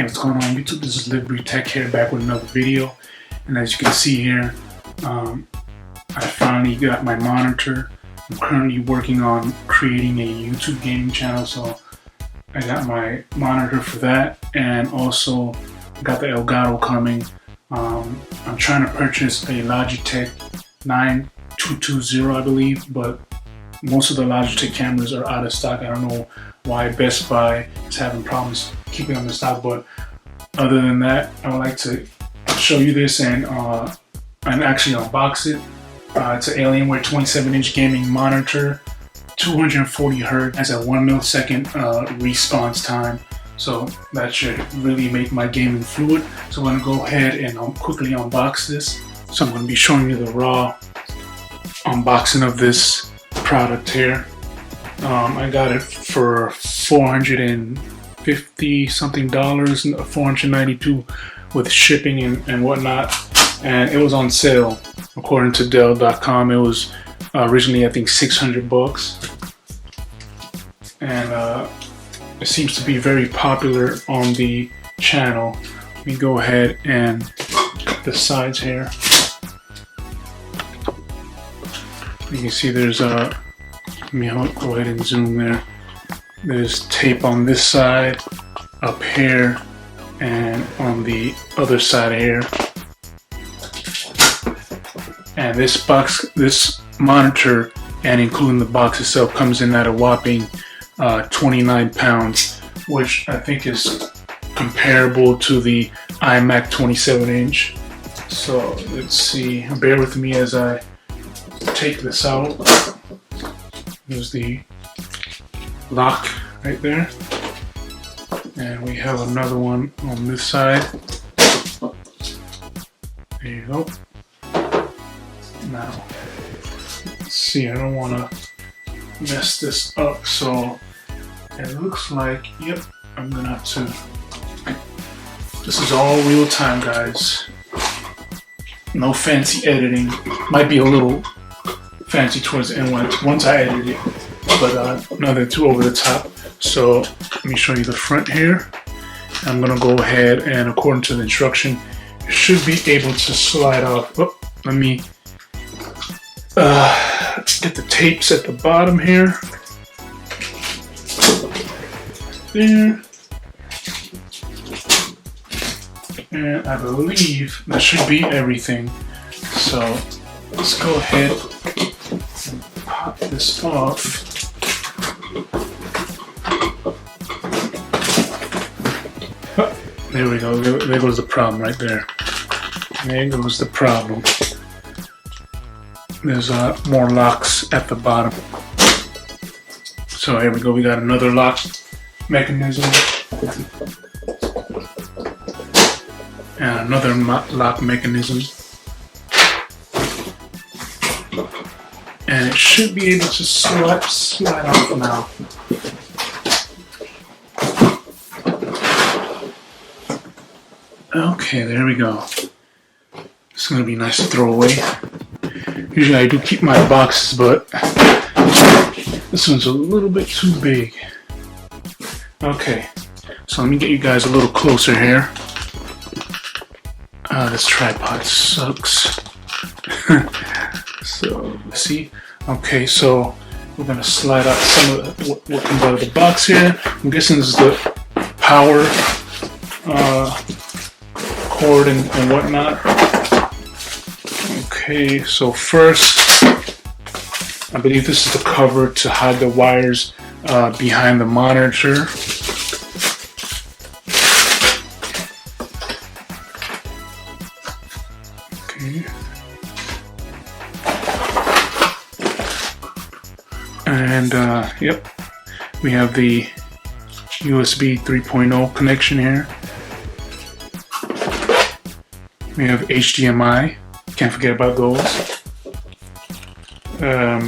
Hey, what's going on YouTube? This is livebreathetech here, back with another video. And as you can see here, I finally got my monitor. I'm currently working on creating a YouTube gaming channel, so I got my monitor for that, and also got the Elgato coming. I'm trying to purchase a Logitech 9220, I believe, but most of the Logitech cameras are out of stock. I don't know why Best Buy is having problems keeping them in stock, but other than that, I would like to show you this and actually unbox it. It's an Alienware 27-inch gaming monitor, 240 Hz, has a 1 millisecond response time, so that should really make my gaming fluid. So I'm going to go ahead and quickly unbox this. So I'm going to be showing you the raw unboxing of this product here. I got it for $450 something, $492 with shipping and whatnot, and it was on sale. According to Dell.com, it was originally, I think, 600 bucks, and it seems to be very popular on the channel. Let me go ahead and cut the sides here. You can see there's a, let me go ahead and zoom there. There's tape on this side, up here, and on the other side here. And this box, this monitor, and including the box itself, comes in at a whopping 29 pounds, which I think is comparable to the iMac 27-inch. So let's see, bear with me as I take this out. There's the lock right there, and we have another one on this side. There you go. Now, let's see, I don't want to mess this up, so it looks like, yep, I'm gonna have to, this is all real time, guys. No fancy editing. Might be a little fancy towards the end once I edit it, but nothing too over the top. So let me show you the front here. I'm gonna go ahead and, according to the instruction, you should be able to slide off. Oh, let me get the tapes at the bottom here. There. And I believe that should be everything. So let's go ahead and pop this off. Oh, there we go. There goes the problem right there. There goes the problem. There's more locks at the bottom. So here we go. We got another lock mechanism. And another lock mechanism. And it should be able to slide off now. Okay, there we go. It's gonna be nice to throw away. Usually I do keep my boxes, but this one's a little bit too big. Okay, so let me get you guys a little closer here. This tripod sucks. So, let's see. Okay, so we're gonna slide out some of what comes out of the box here. I'm guessing this is the power cord and whatnot. Okay, so first, I believe this is the cover to hide the wires behind the monitor. Okay. And yep, we have the USB 3.0 connection here. We have HDMI. Can't forget about those. I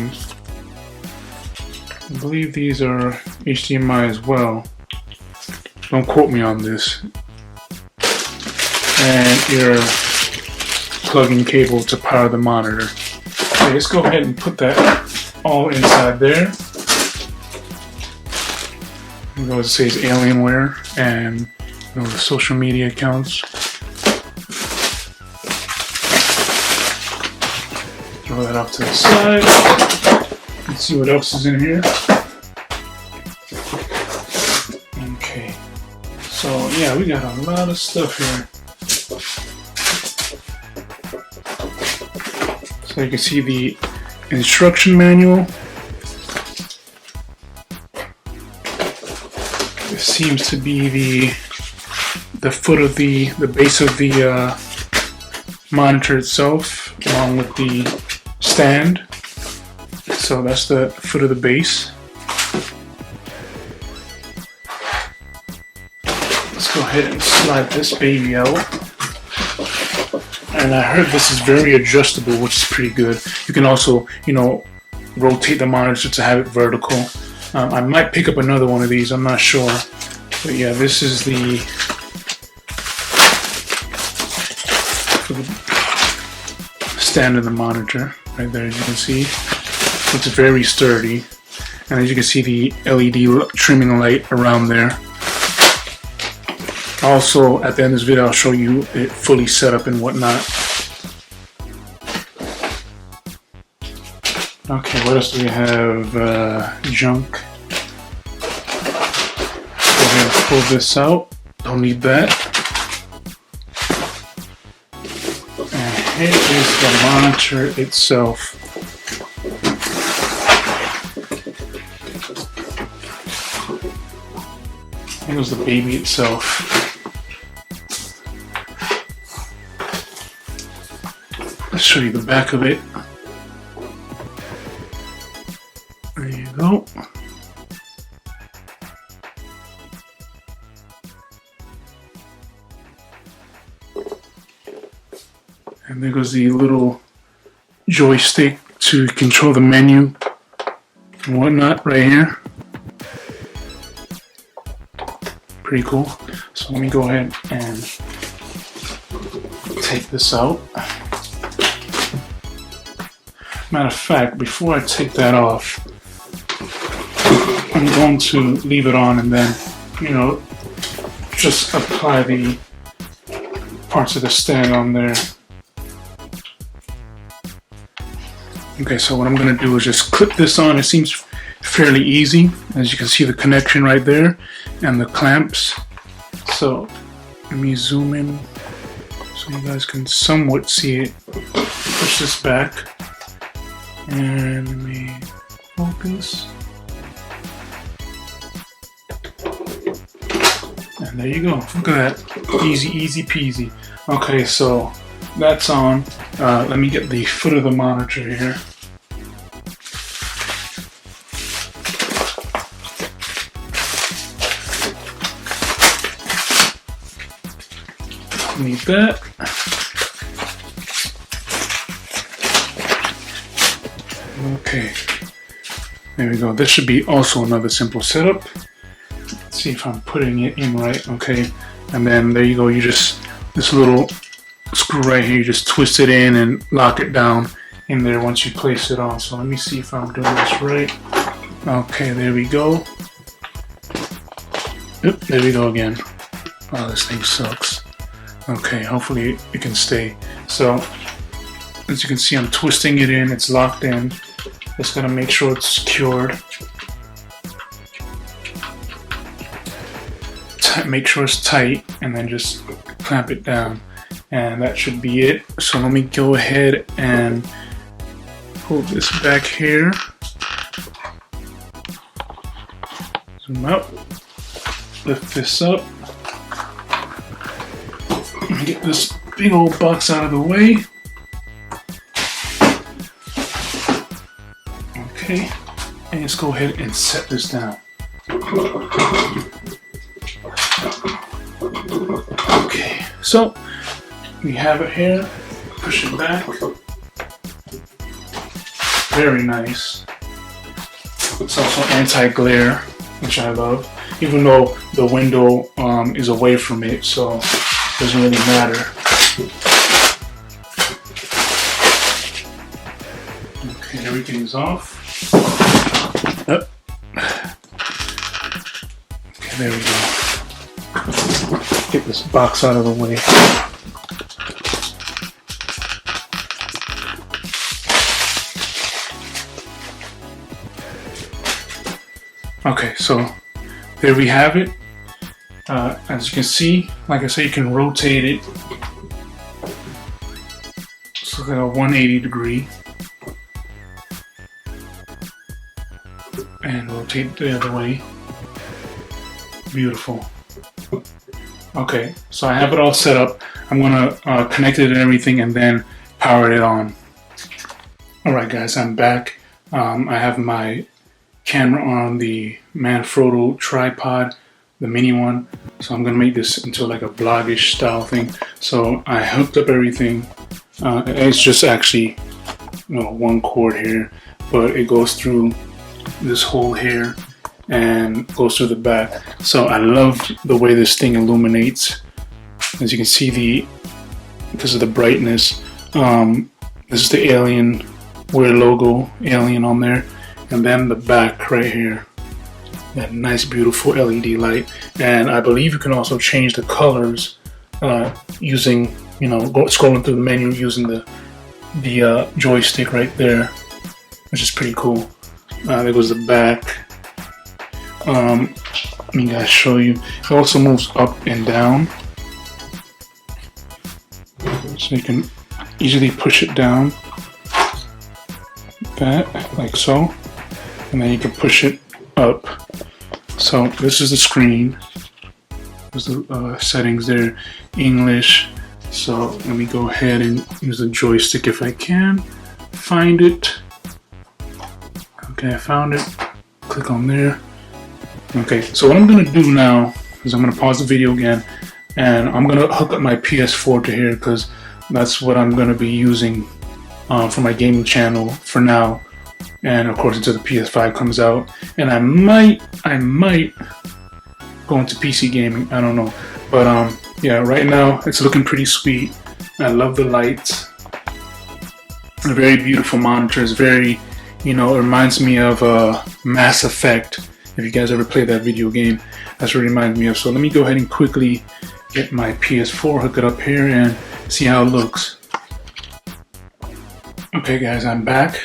believe these are HDMI as well. Don't quote me on this. And your plug-in cable to power the monitor. Okay, let's go ahead and put that all inside there. It says Alienware, and the social media accounts. Throw that off to the side. Let's see what else is in here. Okay, so yeah, we got a lot of stuff here. So you can see the instruction manual. This seems to be the foot of the base of the monitor itself, along with the stand. So that's the foot of the base. Let's go ahead and slide this baby out. And I heard this is very adjustable, which is pretty good. You can also, you know, rotate the monitor to have it vertical. I might pick up another one of these, I'm not sure. But yeah, this is the stand of the monitor right there, as you can see. It's very sturdy. And as you can see, the LED trimming light around there. Also, at the end of this video, I'll show you it fully set up and whatnot. Okay, what else do we have? Junk. Go ahead and pull this out. Don't need that. And here is the monitor itself. Here's the baby itself. Let's show you the back of it. There you go. And there goes the little joystick to control the menu and whatnot right here. Pretty cool. So let me go ahead and take this out. Matter of fact, before I take that off, I'm going to leave it on and then, you know, just apply the parts of the stand on there. Okay, so what I'm going to do is just clip this on. It seems fairly easy. As you can see, the connection right there and the clamps. So let me zoom in so you guys can somewhat see it. Push this back and let me focus. And there you go. Look at that. Easy, easy peasy. Okay, so that's on. Let me get the foot of the monitor here. Need that. Okay, there we go. This should be also another simple setup. Let's see if I'm putting it in right. Okay, and then there you go. You just, this little screw right here, you just twist it in and lock it down in there once you place it on. So let me see if I'm doing this right. Okay, there we go. Yep, there we go again. Oh, this thing sucks. Okay, hopefully it can stay. So, as you can see, I'm twisting it in, it's locked in. Just gotta make sure it's secured. Make sure it's tight, and then just clamp it down. And that should be it. So let me go ahead and pull this back here. Zoom out. Lift this up. Get this big old box out of the way. Okay, and let's go ahead and set this down. Okay, so we have it here. Push it back. Very nice. It's also anti-glare, which I love, even though the window is away from it, so doesn't really matter. Okay, everything's off. Yep. Okay, there we go. get this box out of the way. Okay, so there we have it. As you can see, like I said, you can rotate it. It's like a 180 degree. And rotate the other way. Beautiful. Okay, so I have it all set up. I'm gonna connect it and everything and then power it on. Alright guys, I'm back. I have my camera on the Manfrotto tripod, the mini one. So I'm gonna make this into like a vlogish style thing. So I hooked up everything. It's just actually, one cord here, but it goes through this hole here and goes through the back. So I love the way this thing illuminates. As you can see, because of the brightness, this is the Alienware logo, Alien on there, and then the back right here, that nice beautiful LED light. And I believe you can also change the colors using, scrolling through the menu using the joystick right there, which is pretty cool. There goes the back. Let me guys show you. It also moves up and down, so you can easily push it down like so, and then you can push it up. So this is the screen. There's the settings there, English. So let me go ahead and use the joystick if I can find it. Okay, I found it. Click on there. Okay, so what I'm gonna do now is I'm gonna pause the video again, and I'm gonna hook up my PS4 to here because that's what I'm gonna be using for my gaming channel for now, and of course until the PS5 comes out. And I might go into PC gaming. I don't know, but yeah, right now it's looking pretty sweet. I love the lights. A very beautiful monitor. It's very, it reminds me of Mass Effect. If you guys ever played that video game, that's what it reminds me of. So let me go ahead and quickly get my PS4, hook it up here, and see how it looks. Okay guys, I'm back,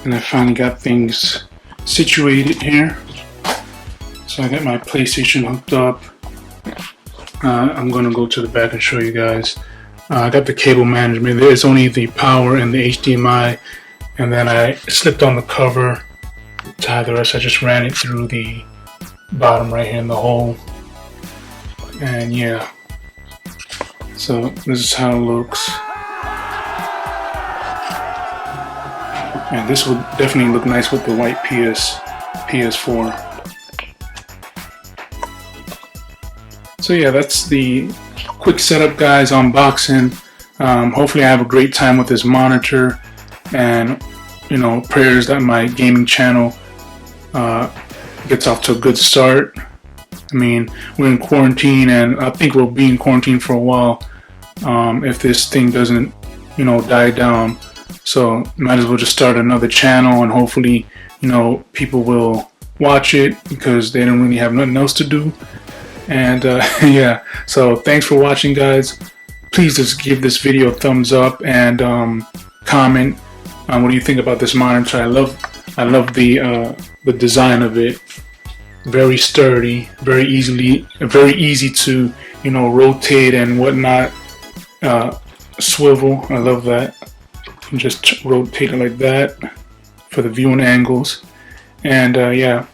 and I finally got things situated here. So I got my PlayStation hooked up. I'm gonna go to the back and show you guys. I got the cable management. There's only the power and the HDMI, and then I slipped on the cover to hide the rest. I just ran it through the bottom right here in the hole, and yeah, so this is how it looks. And this would definitely look nice with the white PS4. So yeah, that's the quick setup, guys, unboxing. Hopefully I have a great time with this monitor, and prayers that my gaming channel gets off to a good start. I mean, we're in quarantine, and I think we'll be in quarantine for a while if this thing doesn't, die down. So might as well just start another channel, and hopefully, people will watch it because they don't really have nothing else to do. And yeah, so thanks for watching, guys. Please just give this video a thumbs up and comment what do you think about this monitor. I love the design of it. Very sturdy, very easy to rotate and whatnot. Swivel, I love that. You can just rotate it like that for the viewing angles. And yeah,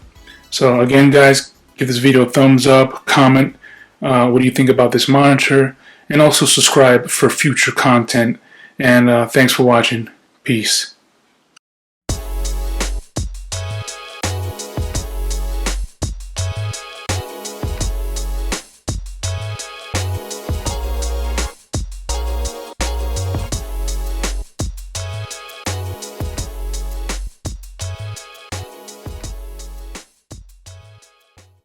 so again, guys, give this video a thumbs up, comment what do you think about this monitor, and also subscribe for future content. And thanks for watching. Peace.